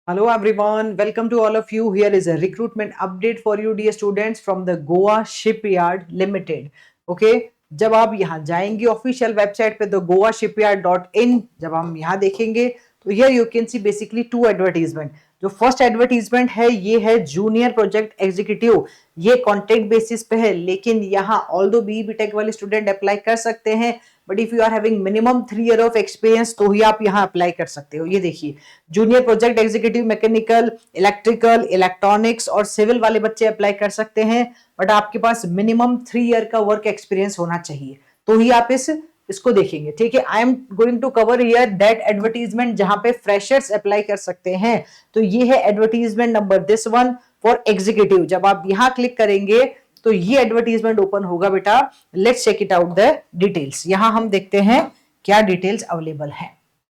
Hello everyone, welcome to all of you. Here is a recruitment update for you dear students from the Goa Shipyard Limited. Okay, जब आप यहाँ जाएंगे official website पे the Goa shipyard dot in, जब हम यहाँ देखेंगे तो here you can see basically two advertisement. जो फर्स्ट एडवर्टीजमेंट है ये है जूनियर प्रोजेक्ट एग्जीक्यूटिव। ये कॉन्ट्रैक्ट बेसिस पे है, लेकिन यहाँ ऑल्दो बीटेक वाले स्टूडेंट अप्लाई कर सकते हैं, but if you are having minimum 3 year of experience तो ही आप यहाँ अप्लाई कर सकते हो। ये देखिए, junior project executive mechanical, electrical, electronics और सिविल वाले बच्चे अप्लाई कर सकते हैं, बट आपके पास मिनिमम 3 ईयर का वर्क एक्सपीरियंस होना चाहिए तो ही आप इसको देखेंगे। ठीक है, I am going to cover here that advertisement जहां पे फ्रेशर्स अप्लाई कर सकते हैं। तो ये है advertisement number this one for executive. जब आप यहां क्लिक करेंगे तो ये एडवर्टीजमेंट ओपन होगा बेटा। Let's check it out the details. यहां हम देखते हैं क्या डिटेल्स अवेलेबल है।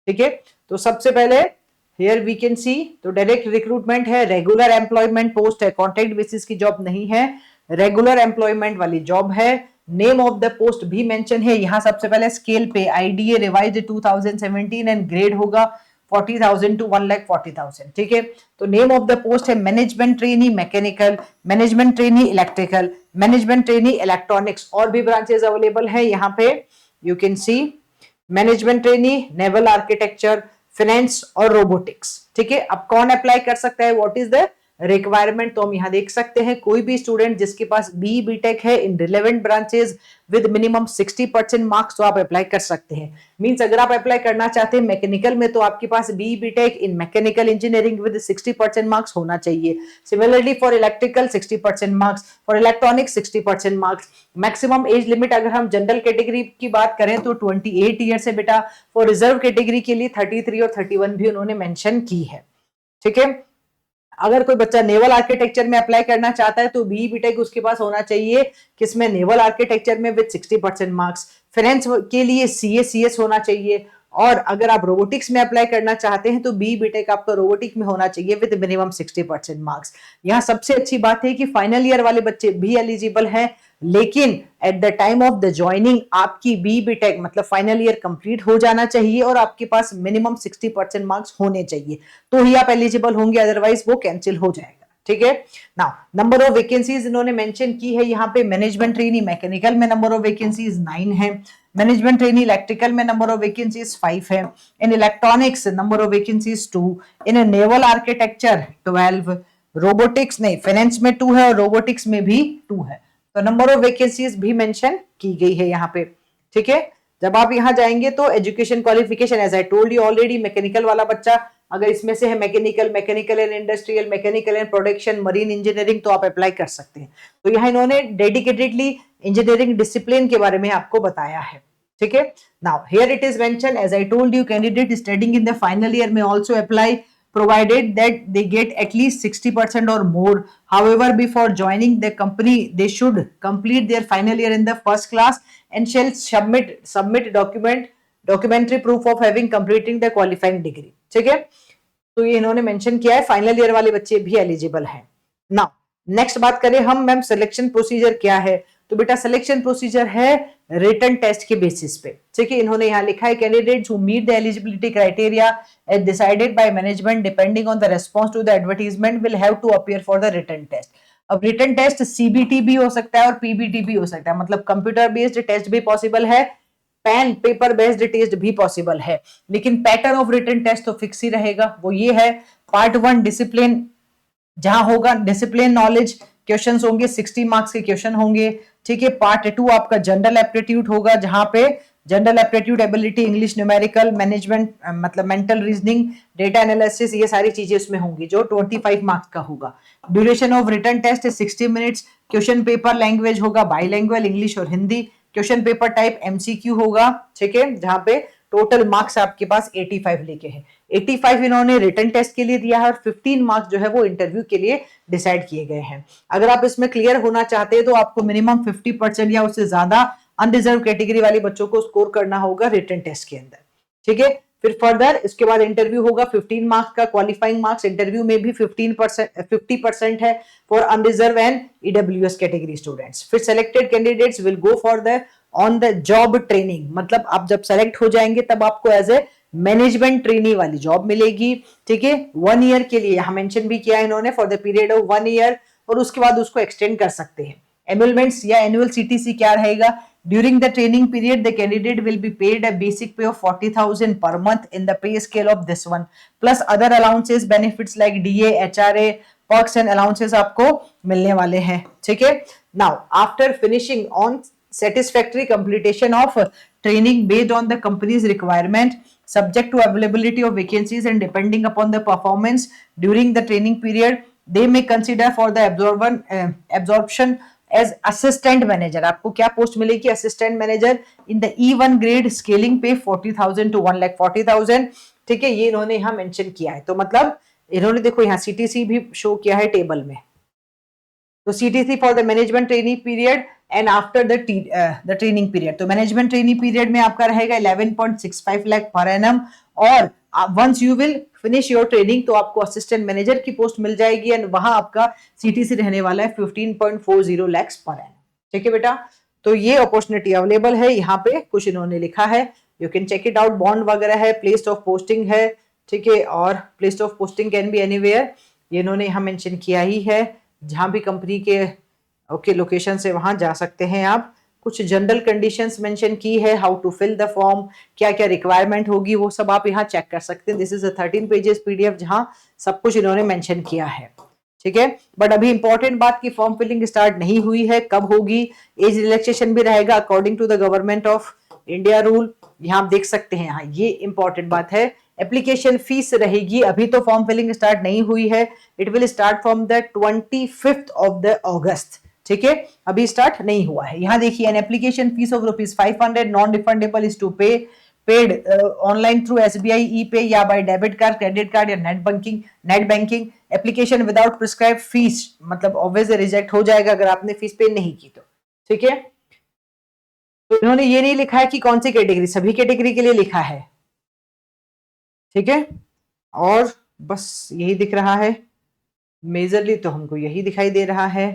ठीक है, तो सबसे पहले हियर वी कैन सी, तो डायरेक्ट रिक्रूटमेंट है, रेगुलर एम्प्लॉयमेंट पोस्ट है, कॉन्ट्रैक्ट बेसिस की जॉब नहीं है, रेगुलर एम्प्लॉयमेंट वाली जॉब है। नेम ऑफ द पोस्ट भी मेंशन है। यहां सबसे पहले स्केल पे आईडीए रिवाइज्ड 2017 एंड ग्रेड होगा 40,000 टू 1,40,000। ठीक है, तो नेम ऑफ द पोस्ट है management trainee mechanical, management trainee electrical, management trainee electronics. और भी ब्रांचेस अवेलेबल है यहाँ पे, you can C management trainee, naval architecture, finance और रोबोटिक्स। ठीक है, अब कौन अप्लाई कर सकता है, व्हाट इज द रिक्वायरमेंट, तो हम यहां देख सकते हैं कोई भी स्टूडेंट जिसके पास बीटेक है इन relevant branches with minimum 60% marks तो आप अप्लाई कर सकते हैं। मींस अगर आप अप्लाई करना चाहते हैं मैकेनिकल में तो आपके पास BTech in mechanical engineering with 60% marks होना चाहिए। Similarly for electrical 60% marks, for electronics 60% marks. Maximum age limit अगर हम जनरल कैटेगरी की बात करें तो 28 ईयर से बेटा। फॉर रिजर्व कैटेगरी के लिए 33 और 31 भी उन्होंने मेंशन की है। ठीक है, अगर कोई बच्चा नेवल आर्किटेक्चर में अप्लाई करना चाहता है तो बीटेक उसके पास होना चाहिए किसमें, नेवल आर्किटेक्चर में विद 60% मार्क्स। फाइनेंस के लिए सीएस होना चाहिए। और अगर आप रोबोटिक्स में अप्लाई करना चाहते हैं तो बीटेक आपका रोबोटिक में होना चाहिए विद मिनिमम 60% मार्क्स। यहाँ सबसे अच्छी बात है कि फाइनल ईयर वाले बच्चे भी एलिजिबल हैं, लेकिन at the time of the joining आपकी बीटेक मतलब फाइनल ईयर कंप्लीट हो जाना चाहिए और आपके पास मिनिमम 60% मार्क्स होने चाहिए तो ही आप एलिजिबल होंगे, अदरवाइज वो कैंसिल हो जाएगा। ठीक है, नाउ नंबर ऑफ वैकेंसीज इन्होंने मेंशन की है यहाँ पे। मैनेजमेंट ट्रेनी मैकेनिकल में नंबर ऑफ वैकेंसीज 9 है, मैनेजमेंट ट्रेनी इलेक्ट्रिकल में नंबर ऑफ वैकेंसीज 5 है, in electronics number of vacancies 2, in naval architecture 12, robotics नहीं फाइनेंस में 2 है और रोबोटिक्स में भी 2 है। तो नंबर ऑफ वैकेंसीज भी मेंशन की गई है यहाँ पे। ठीक है, जब आप यहाँ जाएंगे तो education qualification as I told you already, mechanical वाला बच्चा अगर इसमें से है mechanical and industrial, mechanical and production, marine engineering तो आप अप्लाई कर सकते हैं। तो यहाँ इन्होंने डेडिकेटेडली इंजीनियरिंग डिसिप्लिन के बारे में आपको बताया है। ठीक है, now here it is mention as I told you candidate studying in the final year में also apply provided that they get at least 60% or more. However, before joining the company, they should complete their final year in the first class and shall submit documentary proof of having completing the qualifying degree. ठीक है, तो ये इन्होंने mention किया है, final year वाले बच्चे भी एलिजिबल हैं। नाउ नेक्स्ट बात करें हम मैम सिलेक्शन प्रोसीजर क्या है, तो बेटा सिलेक्शन प्रोसीजर है रिटन टेस्ट के बेसिस पे। ठीक है, इन्होंने यहाँ लिखा है candidates who meet the eligibility criteria as decided by management depending on the response to the advertisement will have to appear for the written test. अब रिटन टेस्ट सीबीटी भी हो सकता है और पीबीटी भी हो सकता है, मतलब कंप्यूटर बेस्ड टेस्ट भी पॉसिबल है, पेन पेपर बेस्ड टेस्ट भी पॉसिबल है, लेकिन पैटर्न ऑफ रिटन टेस्ट तो फिक्स ही रहेगा। वो ये है, पार्ट 1 डिसिप्लिन जहां होगा डिसिप्लिन नॉलेज क्वेश्चंस होंगे, 60 मार्क्स के क्वेश्चन होंगे। ठीक है, पार्ट 2 आपका जनरल एप्टीट्यूड होगा जहां पे general aptitude ability, English, numerical, management मतलब मेंटल रीजनिंग, डेटा एनालिसिस, ये सारी चीजें उसमें होंगी जो 25 मार्क्स का होगा। Duration of written test 60 minutes. Question paper language होगा बाईलैंग्वेज, इंग्लिश और Hindi. Question paper type MCQ होगा। ठीक है, जहां पे टोटल मार्क्स आपके पास 85 लेके हैं। 85 इन्होंने रिटन टेस्ट के लिए दिया है और 15 मार्क्स जो है वो इंटरव्यू के लिए डिसाइड किए गए हैं। अगर आप इसमें क्लियर होना चाहते हैं तो आपको मिनिमम 50% या उससे ज्यादा अनरिजर्व कैटेगरी वाले बच्चों को स्कोर करना होगा रिटन टेस्ट के अंदर। ठीक है, फिर फर्दर इसके बाद इंटरव्यू होगा 15 मार्क्स का, क्वालिफाइंग मार्क्स इंटरव्यू में भी 50% है for unreserved and EWS category students. फिर selected candidates will go for the on the job training, मतलब आप जब सेलेक्ट हो जाएंगे तब आपको एज ए मैनेजमेंट ट्रेनी वाली जॉब मिलेगी, ठीक है। 1 ईयर के लिए यहाँ मेंशन भी किया है इन्होंने, for the period of 1 year, और उसके बाद उसको एक्सटेंड कर सकते हैं। एनुअलमेंट्स या एनुअल सीटीसी क्या रहेगा? During the training period the candidate will be paid a basic pay of 40,000 per month in the pay scale of this one, plus other allowances benefits like DA, HRA, perks and allowances आपको मिलने वाले हैं, ठीक है। Now after finishing on satisfactory completion of training based on the company's requirement, subject to availability of vacancies and depending upon the performance during the training period, they may consider for the absorption as assistant manager। आपको क्या post मिलेगी? Assistant manager in the E1 grade, scaling पे 40,000 to 1,40,000, ठीक है। ये इन्होंने यहाँ mention किया है। तो मतलब इन्होंने देखो यहाँ सीटीसी भी शो किया है टेबल में। तो CTC for the management training period and after the training period, तो मैनेजमेंट ट्रेनिंग पीरियड में आपका रहेगा 11.65 लाख पर एनम, और once you will finish your training तो आपको असिस्टेंट मैनेजर की पोस्ट मिल जाएगी, एंड वहां आपका सीटीसी रहने वाला है 15.40 लाख पर एनम, ठीक है बेटा। तो ये अपॉर्चुनिटी अवेलेबल है, यहाँ पे कुछ इन्होंने लिखा है, you can check it out. Bond वगैरह है, प्लेस ऑफ पोस्टिंग है, ठीक है, और place of posting can be anywhere, ये इन्होंने यहाँ मेंशन किया ही है, जहां भी कंपनी के ओके लोकेशन से वहां जा सकते हैं आप। कुछ जनरल कंडीशंस मेंशन की है, how to fill the form, क्या क्या रिक्वायरमेंट होगी, वो सब आप यहाँ चेक कर सकते हैं। This is a 13 pages PDF जहां सब कुछ इन्होंने मेंशन किया है, ठीक है। बट अभी इंपॉर्टेंट बात की फॉर्म फिलिंग स्टार्ट नहीं हुई है, कब होगी? एज रिलैक्सेशन भी रहेगा according to the government of India rule, यहाँ आप देख सकते हैं, यहाँ ये इंपॉर्टेंट बात है। एप्लीकेशन फीस रहेगी, अभी तो फॉर्म फिलिंग स्टार्ट नहीं हुई है, it will start from the 25th of the August, ठीक है, अभी स्टार्ट नहीं हुआ है। यहाँ देखिए, an application fees of ₹500 non refundable is to be paid online through SBI e pay या by debit card, credit card या net banking. Application without prescribe fees, मतलब ऑब्वियसली रिजेक्ट हो जाएगा अगर आपने फीस पे नहीं की तो, ठीक है। तो इन्होंने ये नहीं लिखा है कि कौन सी कैटेगरी, सभी कैटेगरी के लिए लिखा है, ठीक है। और बस यही दिख रहा है, मेजरली तो हमको यही दिखाई दे रहा है,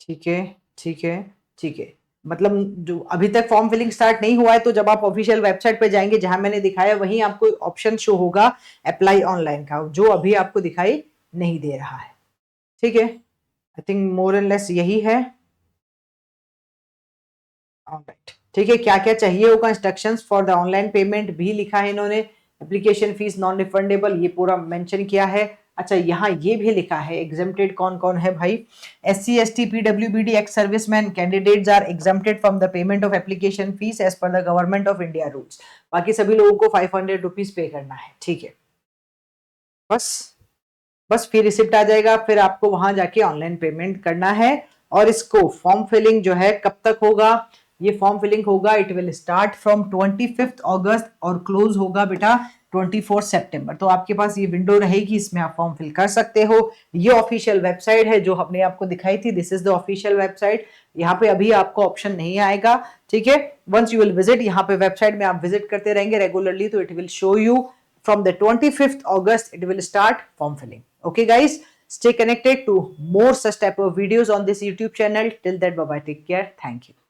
ठीक है, ठीक है, ठीक है। मतलब जो अभी तक फॉर्म फिलिंग स्टार्ट नहीं हुआ है, तो जब आप ऑफिशियल वेबसाइट पे जाएंगे जहां मैंने दिखाया, वहीं आपको ऑप्शन शो होगा अप्लाई ऑनलाइन का, जो अभी आपको दिखाई नहीं दे रहा है, ठीक है। I think more and less यही है, ऑलराइट, ठीक है। क्या क्या चाहिए होगा, instructions for the online payment भी लिखा है इन्होंने, एप्लीकेशन फीस नॉन रिफंडेबल, ये पूरा मेंशन किया है। अच्छा, यहाँ ये भी लिखा है एग्जेम्प्टेड कौन कौन है भाई, SC ST PWBD ex serviceman candidates are exempted from the payment of application fees as per the government of India rules. बाकी सभी लोगों को 500 रुपीज पे करना है, ठीक है। बस फिर रिसिप्ट आ जाएगा, फिर आपको वहां जाके ऑनलाइन पेमेंट करना है। और इसको फॉर्म फिलिंग जो है कब तक होगा, ये फॉर्म फिलिंग होगा, it will start from 25th अगस्त और क्लोज होगा बेटा 24 सितंबर। तो आपके पास ये विंडो रहेगी, इसमें आप फॉर्म फिल कर सकते हो। ये ऑफिशियल वेबसाइट है जो हमने आपको दिखाई थी, this is the official website. यहाँ पे अभी आपको ऑप्शन नहीं आएगा, ठीक है। वंस यू विल विजिट, यहाँ पे वेबसाइट में आप विजिट करते रहेंगे रेगुलरली, तो it will show you from the 25th August it will start form filling. Okay guys, stay connected to more such type of videos on this YouTube channel. Till that, bye bye, take care, thank you.